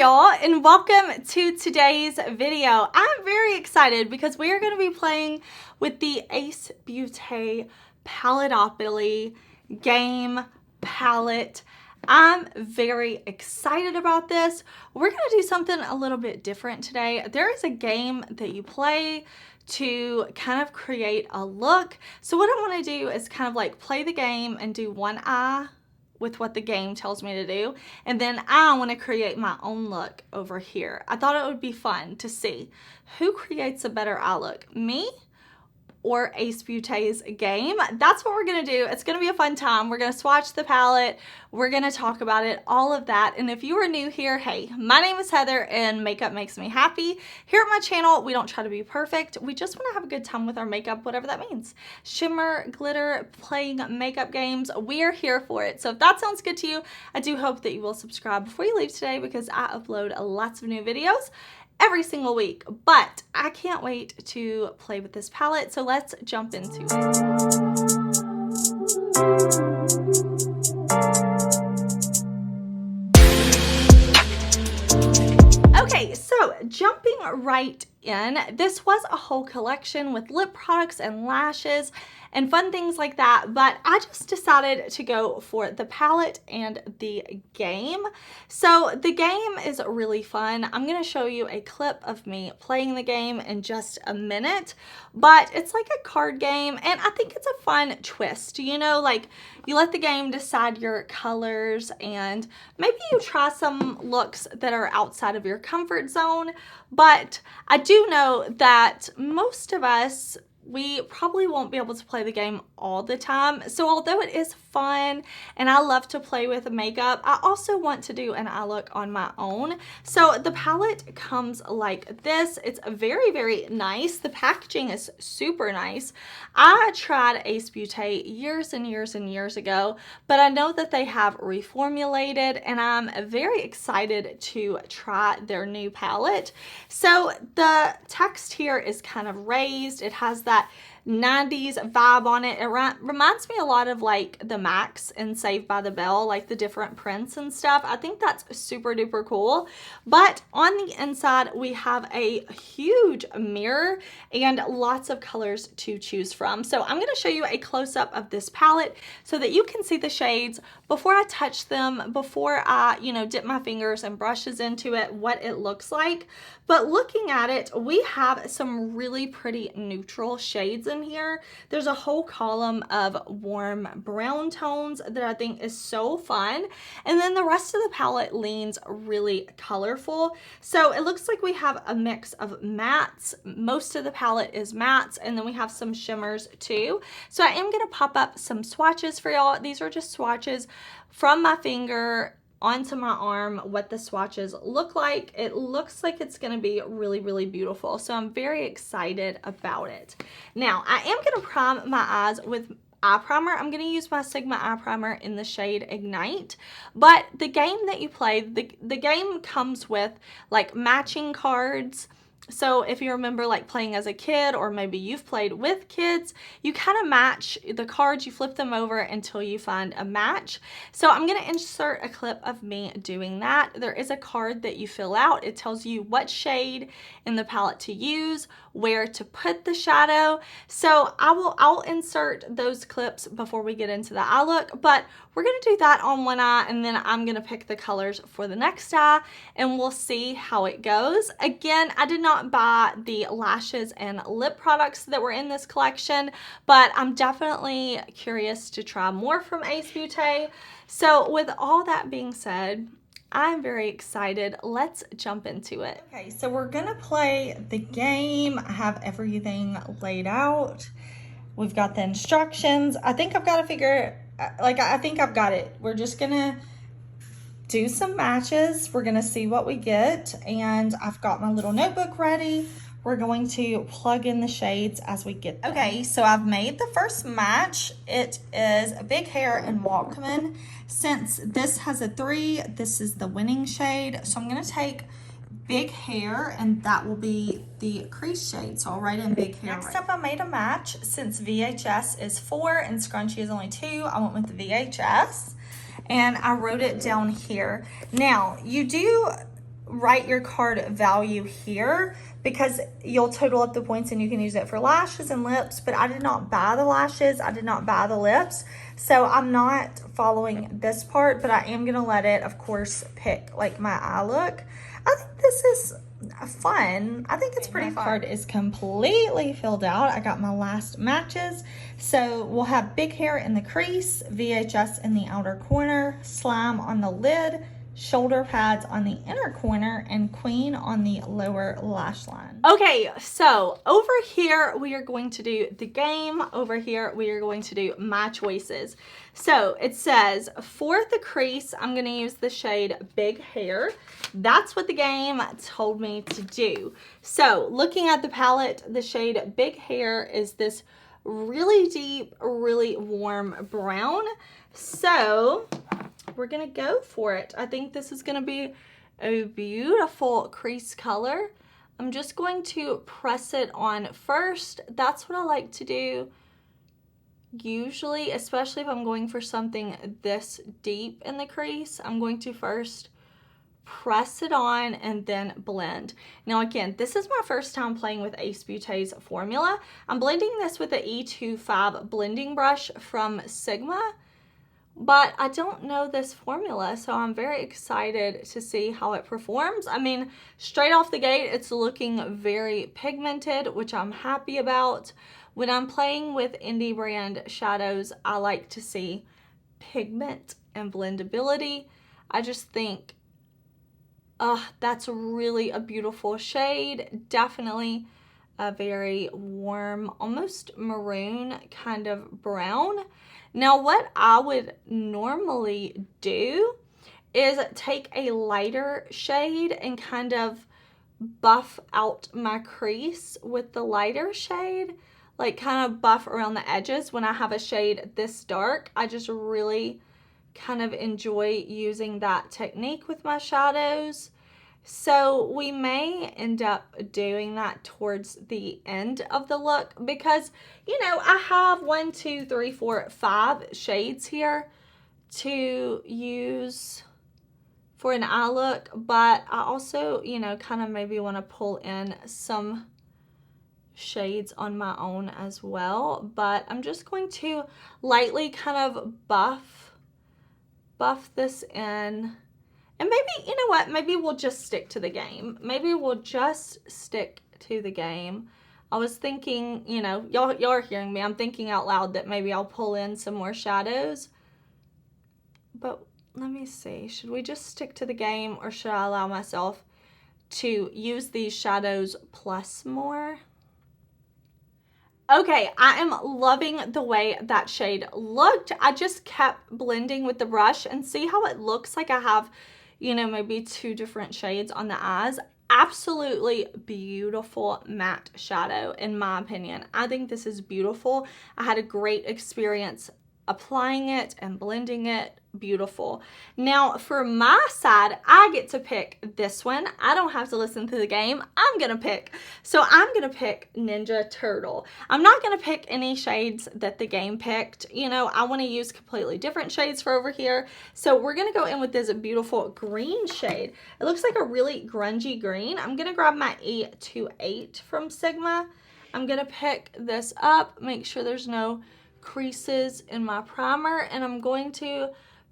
y'all, and welcome to today's video. I'm very excited because we are going to be playing with the Beaute Paletteopoly game palette. I'm very excited about this. We're going to do something a little bit different today. There is a game that you play to kind of create a look. So what I want to do is kind of like play the game and do one eye with what the game tells me to do, and then I want to create my own look over here. I thought it would be fun to see who creates a better eye look, me or Beaute's game. That's what we're gonna do. It's gonna be a fun time. We're gonna swatch the palette, we're gonna talk about it, all of that. And if you are new here, hey, my name is Heather and makeup makes me happy. Here at my channel, we don't try to be perfect. We just wanna have a good time with our makeup, whatever that means. Shimmer, glitter, playing makeup games, we are here for it. So if that sounds good to you, I do hope that you will subscribe before you leave today because I upload lots of new videos every single week, but I can't wait to play with this palette, so let's jump into it. Okay, so jumping right in, this was a whole collection with lip products and lashes and fun things like that, but I just decided to go for the palette and the game. So the game is really fun. I'm gonna show you a clip of me playing the game in just a minute, but it's like a card game and I think it's a fun twist. You know, like you let the game decide your colors and maybe you try some looks that are outside of your comfort zone, but I do know that most of us, we probably won't be able to play the game all the time. So although it is fun and I love to play with makeup, I also want to do an eye look on my own. So the palette comes like this. It's very, very nice. The packaging is super nice. I tried Beaute years and years and years ago, but I know that they have reformulated and I'm very excited to try their new palette. So the text here is kind of raised. It has that 90s vibe on it. It reminds me a lot of like the Max and Saved by the Bell, like the different prints and stuff. I think that's super duper cool. But on the inside, we have a huge mirror and lots of colors to choose from. So I'm going to show you a close-up of this palette so that you can see the shades before I touch them, before I, dip my fingers and brushes into it, what it looks like. But looking at it, we have some really pretty neutral shades in here. There's a whole column of warm brown tones that I think is so fun. And then the rest of the palette leans really colorful. So it looks like we have a mix of mattes. Most of the palette is mattes, and then we have some shimmers too. So I am going to pop up some swatches for y'all. These are just swatches from my finger onto my arm, what the swatches look like. It looks like it's gonna be really, really beautiful. So I'm very excited about it. Now, I am gonna prime my eyes with eye primer. I'm gonna use my Sigma eye primer in the shade Ignite. But the game that you play, the game comes with like matching cards. So if you remember like playing as a kid, or maybe you've played with kids, you kind of match the cards, you flip them over until you find a match. So I'm going to insert a clip of me doing that. There is a card that you fill out. It tells you what shade in the palette to use, where to put the shadow. So I'll insert those clips before we get into the eye look, but we're going to do that on one eye, and then I'm going to pick the colors for the next eye, and we'll see how it goes. Again, I did not buy the lashes and lip products that were in this collection, but I'm definitely curious to try more from Beaute. So with all that being said, I'm very excited. Let's jump into it. Okay, so we're gonna play the game. I have everything laid out. We've got the instructions. I think I've got to figure, I think I've got it. We're just gonna do some matches. We're gonna see what we get. And I've got my little notebook ready. We're going to plug in the shades as we get them. Okay, so I've made the first match. It is Big Hair and Walkman. Since this has a 3, this is the winning shade. So I'm gonna take Big Hair, and that will be the crease shade. So I'll write in Big Hair. Next up, I made a match. Since VHS is 4 and Scrunchie is only 2, I went with the VHS. And I wrote it down here. Now, you do write your card value here because you'll total up the points and you can use it for lashes and lips, but I did not buy the lashes, I did not buy the lips, so I'm not following this part, but I am gonna let it, of course, pick like my eye look. I think this is fun. I think it's pretty fun. My card is completely filled out. I got my last matches. So we'll have big hair in the crease, VHS in the outer corner, slime on the lid, shoulder pads on the inner corner, and queen on the lower lash line. Okay, so over here we are going to do the game. Over here we are going to do my choices. So it says for the crease, I'm going to use the shade Big Hair. That's what the game told me to do. So looking at the palette, the shade Big Hair is this really deep, really warm brown. So we're gonna go for it. I think this is gonna be a beautiful crease color. I'm just going to press it on first. That's what I like to do usually, especially if I'm going for something this deep in the crease. I'm going to first press it on and then blend. Now again, this is my first time playing with Ace Beauté's formula. I'm blending this with the E25 blending brush from Sigma, but I don't know this formula, so I'm very excited to see how it performs. I mean, straight off the gate, it's looking very pigmented, which I'm happy about. When I'm playing with indie brand shadows, I like to see pigment and blendability. I just think, that's really a beautiful shade. Definitely a very warm, almost maroon kind of brown. Now, what I would normally do is take a lighter shade and kind of buff out my crease with the lighter shade, like kind of buff around the edges. When I have a shade this dark, I just really kind of enjoy using that technique with my shadows. So we may end up doing that towards the end of the look because, you know, I have 1, 2, 3, 4, 5 shades here to use for an eye look, but I also, you know, kind of maybe want to pull in some shades on my own as well. But I'm just going to lightly kind of buff this in. And maybe, you know what, maybe we'll just stick to the game. Maybe we'll just stick to the game. I was thinking, you know, y'all are hearing me. I'm thinking out loud that maybe I'll pull in some more shadows. But let me see. Should we just stick to the game or should I allow myself to use these shadows plus more? Okay, I am loving the way that shade looked. I just kept blending with the brush and see how it looks like I have, you know, maybe 2 different shades on the eyes. Absolutely beautiful matte shadow, in my opinion. I think this is beautiful. I had a great experience applying it and blending it. Beautiful. Now for my side, I get to pick this one. I don't have to listen to the game. I'm gonna pick. So I'm gonna pick Ninja Turtle. I'm not gonna pick any shades that the game picked. You know, I want to use completely different shades for over here. So we're gonna go in with this beautiful green shade. It looks like a really grungy green. I'm gonna grab my E28 from Sigma. I'm gonna pick this up, make sure there's no creases in my primer, and I'm going to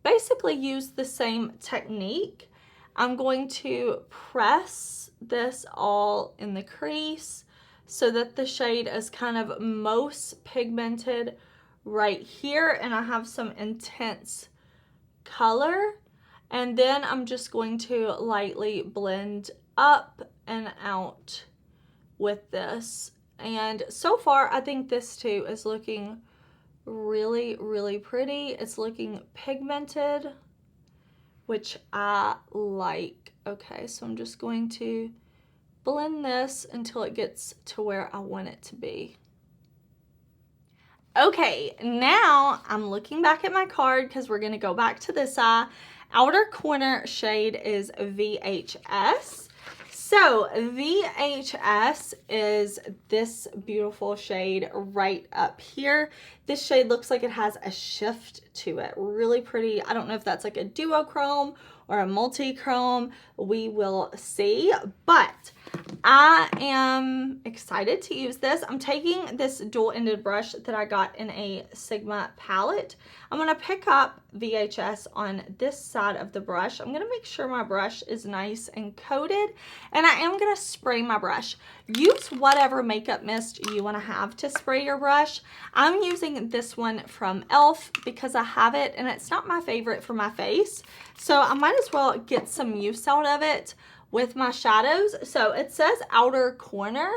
basically use the same technique. I'm going to press this all in the crease so that the shade is kind of most pigmented right here and I have some intense color. And then I'm just going to lightly blend up and out with this. And so far, I think this too is looking really, really pretty. It's looking pigmented, which I like. Okay, so I'm just going to blend this until it gets to where I want it to be. Okay, now I'm looking back at my card because we're gonna go back to this eye. Outer corner shade is VHS. So VHS is this beautiful shade right up here. This shade looks like it has a shift to it. Really pretty. I don't know if that's like a duochrome or a multi-chrome. We will see, but I am excited to use this. I'm taking this dual-ended brush that I got in a Sigma palette. I'm going to pick up VHS on this side of the brush. I'm going to make sure my brush is nice and coated, and I am going to spray my brush. Use whatever makeup mist you want to have to spray your brush. I'm using this one from e.l.f. because I have it, and it's not my favorite for my face, so I might as well get some use out of it with my shadows. So it says outer corner,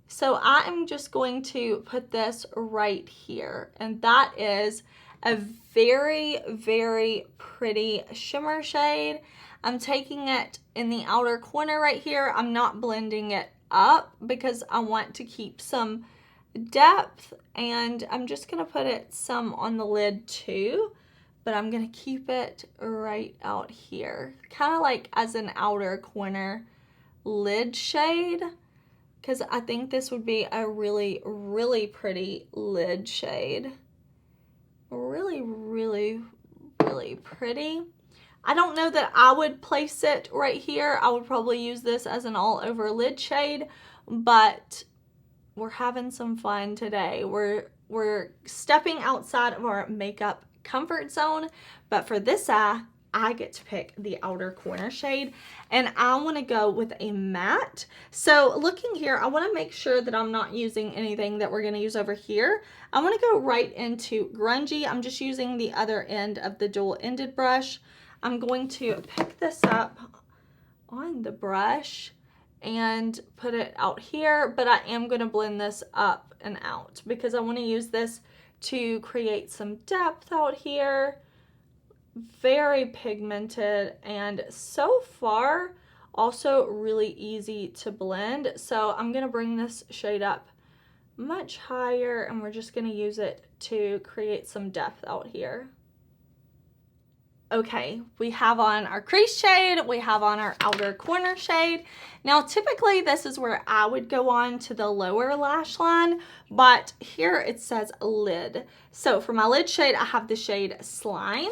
so I am just going to put this right here, and that is a very, very pretty shimmer shade. I'm taking it in the outer corner right here. I'm not blending it up because I want to keep some depth, and I'm just gonna put it some on the lid too, but I'm gonna keep it right out here, kind of like as an outer corner lid shade, because I think this would be a really, really pretty lid shade. Really, really, really pretty. I don't know that I would place it right here. I would probably use this as an all over lid shade, but we're having some fun today. We're stepping outside of our makeup comfort zone, but for this eye, I get to pick the outer corner shade, and I want to go with a matte. So looking here, I want to make sure that I'm not using anything that we're going to use over here. I want to go right into grungy. I'm just using the other end of the dual-ended brush. I'm going to pick this up on the brush and put it out here, but I am going to blend this up and out because I want to use this to create some depth out here. Very pigmented, and so far also really easy to blend. So I'm going to bring this shade up much higher, and we're just going to use it to create some depth out here. Okay, we have on our crease shade, we have on our outer corner shade. Now typically this is where I would go on to the lower lash line, but here it says lid. So for my lid shade, I have the shade Slime.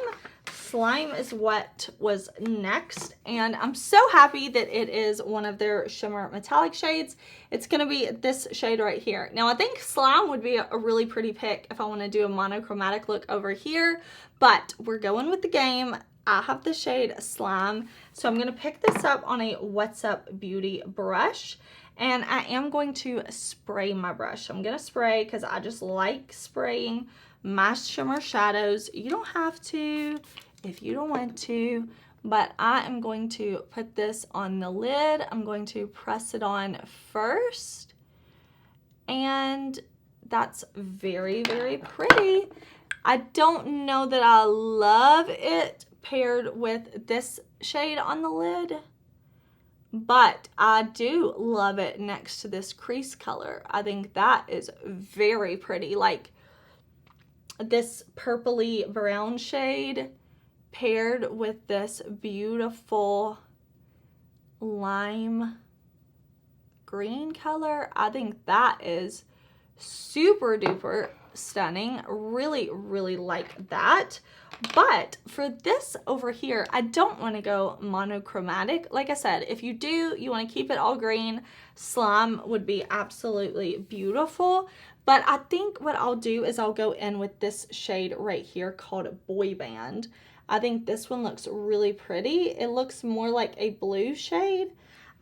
Slime is what was next, and I'm so happy that it is one of their shimmer metallic shades. It's going to be this shade right here. Now I think Slime would be a really pretty pick if I want to do a monochromatic look over here, but we're going with the game. I have the shade Slime, so I'm going to pick this up on a What's Up Beauty brush, and I am going to spray my brush. I'm going to spray because I just like spraying my shimmer shadows. You don't have to if you don't want to, but I am going to put this on the lid. I'm going to press it on first, and that's very, very pretty. I don't know that I love it paired with this shade on the lid, but I do love it next to this crease color. I think that is very pretty, like this purpley brown shade paired with this beautiful lime green color. I think that is super duper stunning. Really, really like that. But for this over here, I don't want to go monochromatic. Like I said, if you do, you want to keep it all green, Slime would be absolutely beautiful. But I think what I'll do is I'll go in with this shade right here called Boy Band. I think this one looks really pretty. It looks more like a blue shade.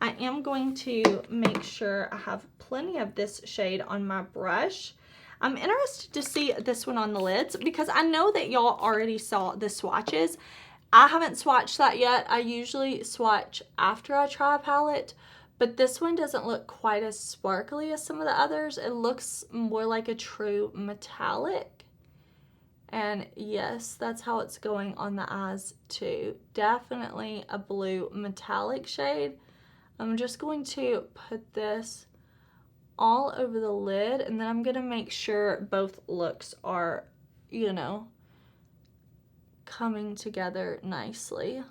I am going to make sure I have plenty of this shade on my brush. I'm interested to see this one on the lids because I know that y'all already saw the swatches. I haven't swatched that yet. I usually swatch after I try a palette, but this one doesn't look quite as sparkly as some of the others. It looks more like a true metallic. And yes, that's how it's going on the eyes too. Definitely a blue metallic shade. I'm just going to put this all over the lid, and then I'm going to make sure both looks are, you know, coming together nicely.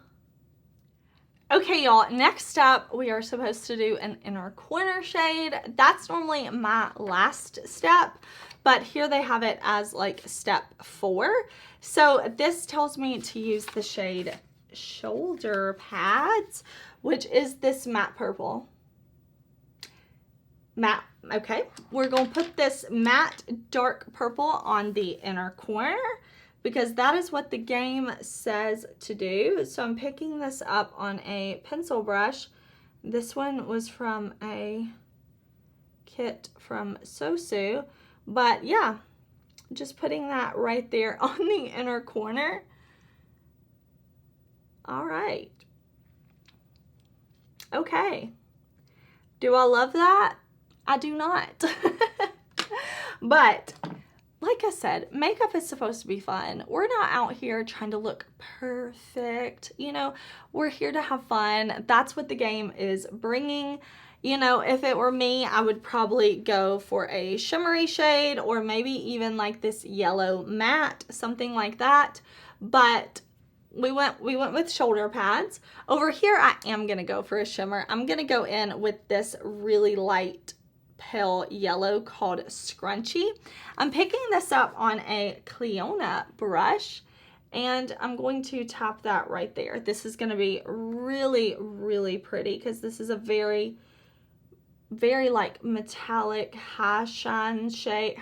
Okay, y'all, next up, we are supposed to do an inner corner shade. That's normally my last step, but here they have it as like step 4. So this tells me to use the shade Shoulder Pads, which is this matte purple. Matte, okay. We're going to put this matte dark purple on the inner corner, because that is what the game says to do. So I'm picking this up on a pencil brush. This one was from a kit from Sosu. But yeah, just putting that right there on the inner corner. All right. Okay. Do I love that? I do not. But like I said, makeup is supposed to be fun. We're not out here trying to look perfect. You know, we're here to have fun. That's what the game is bringing. You know, if it were me, I would probably go for a shimmery shade, or maybe even like this yellow matte, something like that. But we went with shoulder pads. Over here, I am going to go for a shimmer. I'm going to go in with this really light pale yellow called Scrunchy. I'm picking this up on a Cleona brush, and I'm going to tap that right there. This is going to be really, really pretty, because this is a very, very like metallic high shine shade.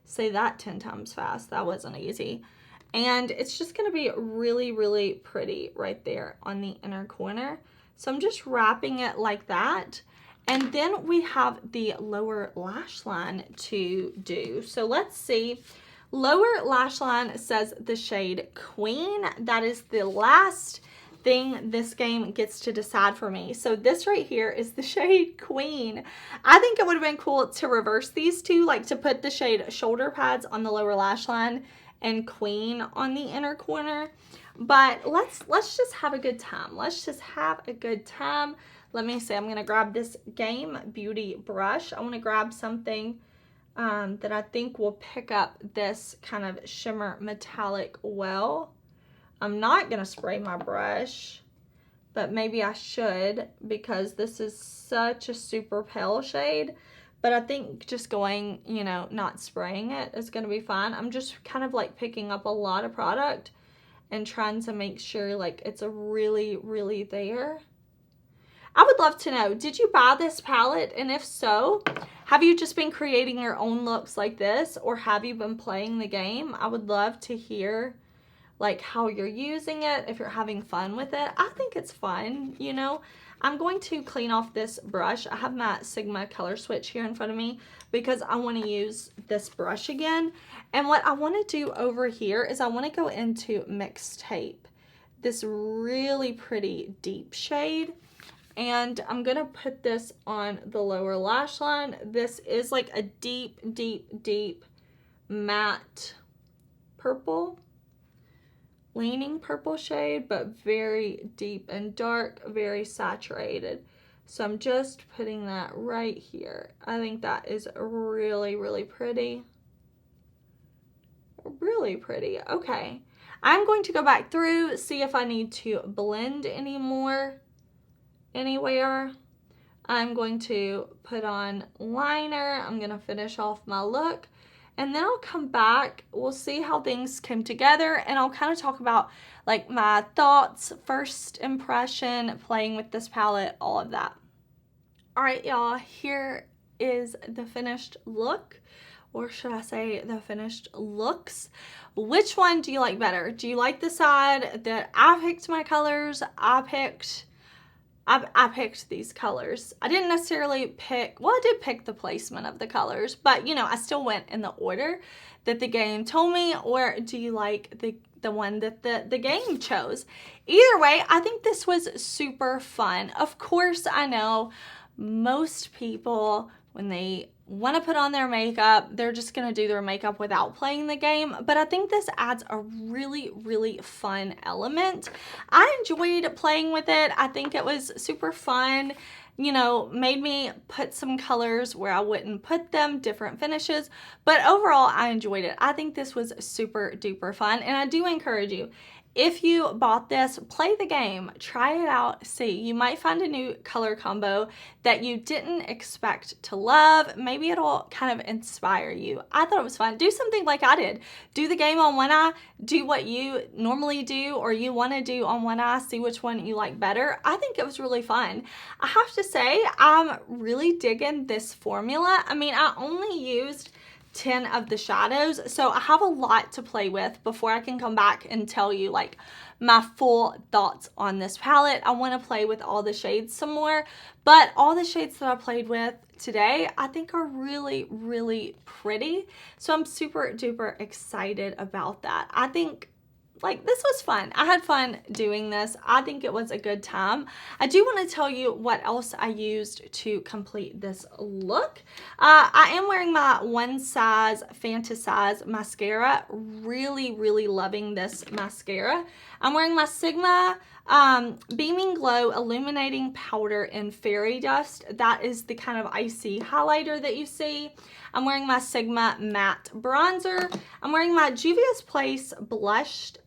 Say that 10 times fast. That wasn't easy. And it's just going to be really, really pretty right there on the inner corner. So I'm just wrapping it like that. And then we have the lower lash line to do. So let's see. Lower lash line says the shade Queen. That is the last thing this game gets to decide for me. So this right here is the shade Queen. I think it would have been cool to reverse these two, like to put the shade Shoulder Pads on the lower lash line and Queen on the inner corner. But let's just have a good time. Let's just have a good time. Let me see. I'm going to grab this Game Beauty brush. I want to grab something that I think will pick up this kind of shimmer metallic well. I'm not going to spray my brush, but maybe I should, because this is such a super pale shade. But I think just going, you know, not spraying it is going to be fine. I'm just kind of like picking up a lot of product and trying to make sure like it's a really, really there. I would love to know, did you buy this palette? And if so, have you just been creating your own looks like this, or have you been playing the game? I would love to hear like how you're using it, if you're having fun with it. I think it's fun, you know. I'm going to clean off this brush. I have my Sigma color switch here in front of me because I want to use this brush again. And what I want to do over here is I want to go into Mixtape, this really pretty deep shade. And I'm going to put this on the lower lash line. This is like a deep, deep, deep matte purple, leaning purple shade, but very deep and dark, very saturated. So I'm just putting that right here. I think that is really, really pretty. Really pretty. Okay. I'm going to go back through, see if I need to blend any more anywhere. I'm going to put on liner. I'm going to finish off my look. And then I'll come back, we'll see how things came together, and I'll kind of talk about like my thoughts, first impression, playing with this palette, all of that. All right, y'all, here is the finished look, or should I say the finished looks. Which one do you like better? Do you like the side that I picked my colors? I picked these colors. I didn't necessarily pick, well, I did pick the placement of the colors, but you know, I still went in the order that the game told me. Or do you like the one that the game chose? Either way, I think this was super fun. Of course, I know most people, when they want to put on their makeup, they're just going to do their makeup without playing the game. But I think this adds a really, really fun element. I enjoyed playing with it. I think it was super fun. You know, made me put some colors where I wouldn't put them, different finishes. But overall, I enjoyed it. I think this was super duper fun. And I do encourage you, if you bought this, play the game, try it out, see. You might find a new color combo that you didn't expect to love. Maybe it'll kind of inspire you. I thought it was fun. Do something like I did. Do the game on one eye, do what you normally do or you want to do on one eye, see which one you like better. I think it was really fun. I have to say, I'm really digging this formula. I mean, I only used 10 of the shadows, so I have a lot to play with before I can come back and tell you like my full thoughts on this palette. I want to play with all the shades some more, but all the shades that I played with today I think are really, really pretty, so I'm super duper excited about that. I think like this was fun. I had fun doing this. I think it was a good time. I do want to tell you what else I used to complete this look. I am wearing my One Size Fantasize mascara. Really, really loving this mascara. I'm wearing my Sigma Beaming Glow Illuminating Powder in Fairy Dust. That is the kind of icy highlighter that you see. I'm wearing my Sigma Matte Bronzer. I'm wearing my Juvia's Place Blushed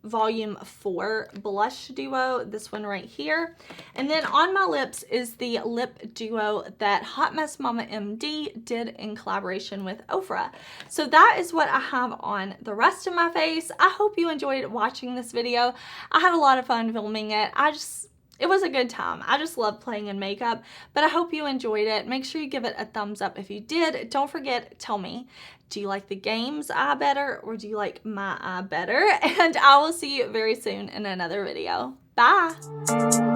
Volume 4 Blush Duo, this one right here. And then on my lips is the lip duo that Hot Mess Mama MD did in collaboration with OFRA. So that is what I have on the rest of my face. I hope you enjoyed watching this video. I had a lot of fun filming it. It was a good time. I just love playing in makeup, but I hope you enjoyed it. Make sure you give it a thumbs up if you did. Don't forget, tell me, do you like the game's eye better or do you like my eye better? And I will see you very soon in another video. Bye.